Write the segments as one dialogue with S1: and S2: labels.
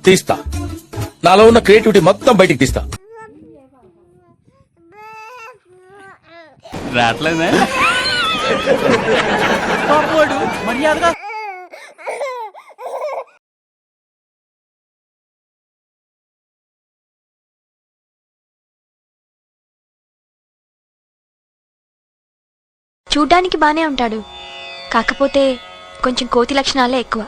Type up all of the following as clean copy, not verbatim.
S1: తీస్తా, నాలో ఉన్న క్రియేటివిటీ మొత్తం బయటికి తీస్తా.
S2: రావట్లేదా మర్యాదగా
S3: చూడ్డానికి బానే ఉంటాడు, కాకపోతే కొంచెం కోతి లక్షణాలే ఎక్కువ.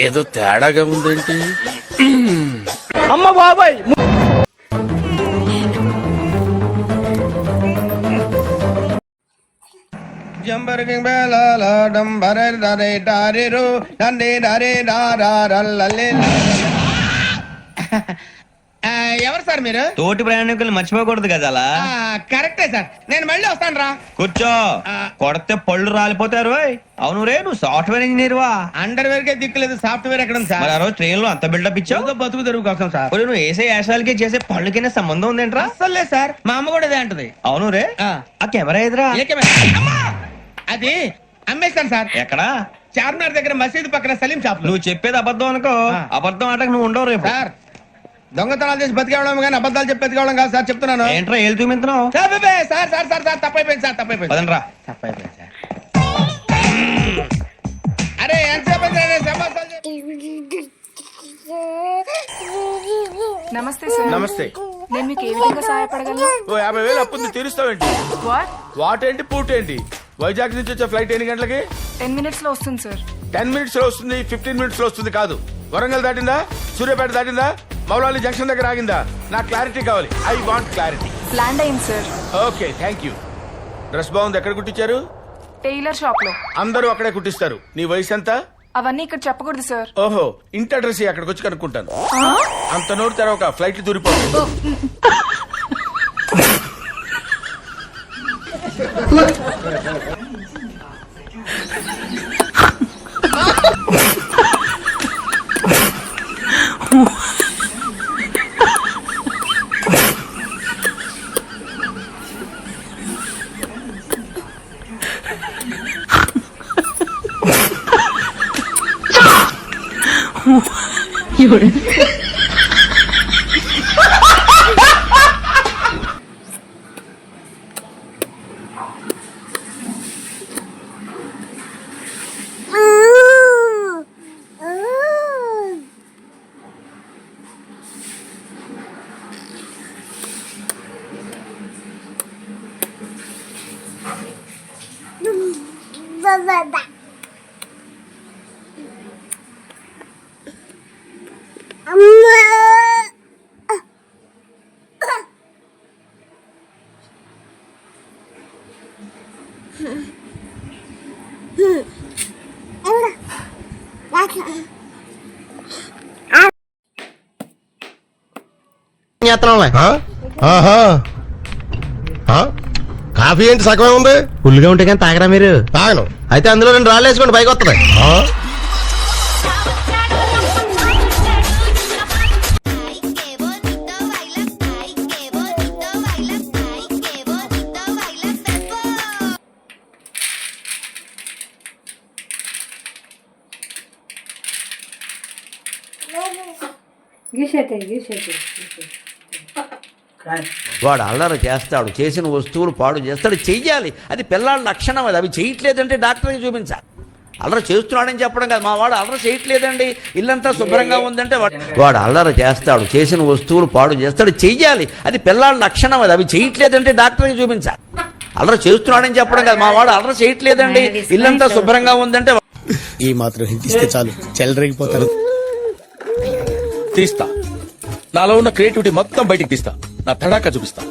S1: ఏదో తేడాగా ఉందేంటి?
S2: అమ్మ బాబాయ్
S4: జంబరకింగ్ బేలాల డంబరే డరే డారిరు డండే డరే డారారల్లలే. ఎవరు సార్ మీరు?
S5: తోటి ప్రయాణికులు మర్చిపోకూడదు కదా అలా.
S4: కరెక్టే సార్, నేను మళ్ళీ వస్తాను రా.
S5: కూర్చో, కొడితే పళ్ళు రాలిపోతారు. అవును రే, నువ్వు సాఫ్ట్వేర్ ఇంజనీర్ వా?
S4: అండర్వేర్ కే దిక్కులేదు, సాఫ్ట్వేర్ ఎక్కడ ఉంది సార్?
S5: మరి ఆ రోజు ట్రైన్ లో అంత బిల్డప్ ఇచ్చావు.
S4: బతుకు తెరువు కోసం సార్.
S5: ఒరేయ్, నువ్వు వేసే యాశాలకి చేసే పళ్ళకైనా సంబంధం ఉందేంట్రా?
S4: అస్సలు లేదు సార్, మా అమ్మ కూడా ఇదే అంటది.
S5: అవును రే, ఆ కెమెరా ఎదురా?
S4: ఏ కెమెరా? అమ్మా! అది అమ్మేస్తాను సార్.
S5: ఎక్కడా?
S4: చార్మినార్ దగ్గర మసీదు పక్కన సలీం షాప్.
S5: నువ్వు చెప్పేది అబద్ధం అనుకో. అబద్ధం ఆటకు నువ్వు ఉండవు రేపు.
S4: సార్, దొంగతనాలు చేసి బతికేవడం కానీ అబద్ధాలు చెప్పి బతికేవడం కాదు సార్, చెప్తున్నాను.
S5: ఏంట్రా ఏళ్ళు చూపించినావు?
S4: Sir sir sir sir sir తప్పైపోయింది సార్, తప్పైపోయింది.
S5: పదండ్రా.
S4: తప్పైపోయింది సార్. అరే ఎంతసేపు
S6: నమస్తే సార్.
S1: నమస్తే.
S6: నేను మీకు ఏ విధంగా సహాయపడగలను?
S1: ఓ 50,000 అప్పుంది, తీరుస్తావేంటి? వాట్ ఏంటి పూట్ ఏంటి? వైజాగ్ నుంచి వచ్చే ఫ్లైట్ ఎన్ని గంటలకి?
S6: 10 minutes లో వస్తుంది సార్.
S1: 10 minutes లో వస్తుంది, 15 minutes లో వస్తుంది కాదు. వరంగల్ దాటిందా? సూర్యాపేట దాటిందా? మౌలాలి జంక్షన్ దగ్గర ఆగిందా? నాకు క్లారిటీ కావాలి. I want clarity.
S6: ల్యాండ్ అయింది sir.
S1: Okay, thank you. Dress బాగుంది. ఎక్కడ కుట్టించారు?
S6: టైలర్ షాప్ లో.
S1: అందరూ అక్కడే కుట్టిస్తారు. నీ వయసు ఎంత?
S6: అవన్నీ ఇక్కడ చెప్పకూడదు సార్.
S1: ఓహో, ఇంటి అడ్రస్ అక్కడికి వచ్చి కనుక్కుంటాను. అంత నోరు తెరవక, ఫ్లైట్ దూరిపోతుంది.
S7: కాఫీ ఏంటి సగమే ఉంది?
S5: ఫుల్గా ఉంటే కానీ తాగరా మీరు?
S7: తాగను.
S5: అయితే అందులో 2 రాళ్ళు వేసుకోండి, పైకి వస్తుంది. వాడు అల్లరి చేస్తాడు, చేసిన వస్తువులు పాడు చేస్తాడు, చెయ్యాలి. అది పిల్లల లక్షణం. అది అవి చేయట్లేదంటే డాక్టర్కి చూపించాలి. అల్లరి చేస్తున్నాడని చెప్పడం కాదు. మా వాడు అల్లరి చేయట్లేదండి, ఇల్లంతా శుభ్రంగా ఉందంటే వాడు అల్లరి చేస్తాడు, చేసిన వస్తువులు పాడు చేస్తాడు, చెయ్యాలి. అది పిల్లల లక్షణం. అది అవి చేయట్లేదంటే డాక్టర్కి చూపించాలి. అల్లరి చేస్తున్నాడని చెప్పడం కాదు. మా వాడు అల్లరి చేయట్లేదండి, ఇల్లంతా శుభ్రంగా ఉందంటే
S7: ఈ మాత్రం హింట్ ఇస్తే చాలు, చెలరేగిపోతారు.
S1: తీస్తా, నాలో ఉన్న క్రియేటివిటీ మొత్తం బయటికి తీస్తా. నా తడాకా చూపిస్తా.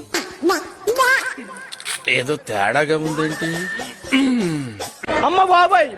S1: ఏదో తేడాగా ఉందేంటి?
S2: అమ్మ బాబాయ్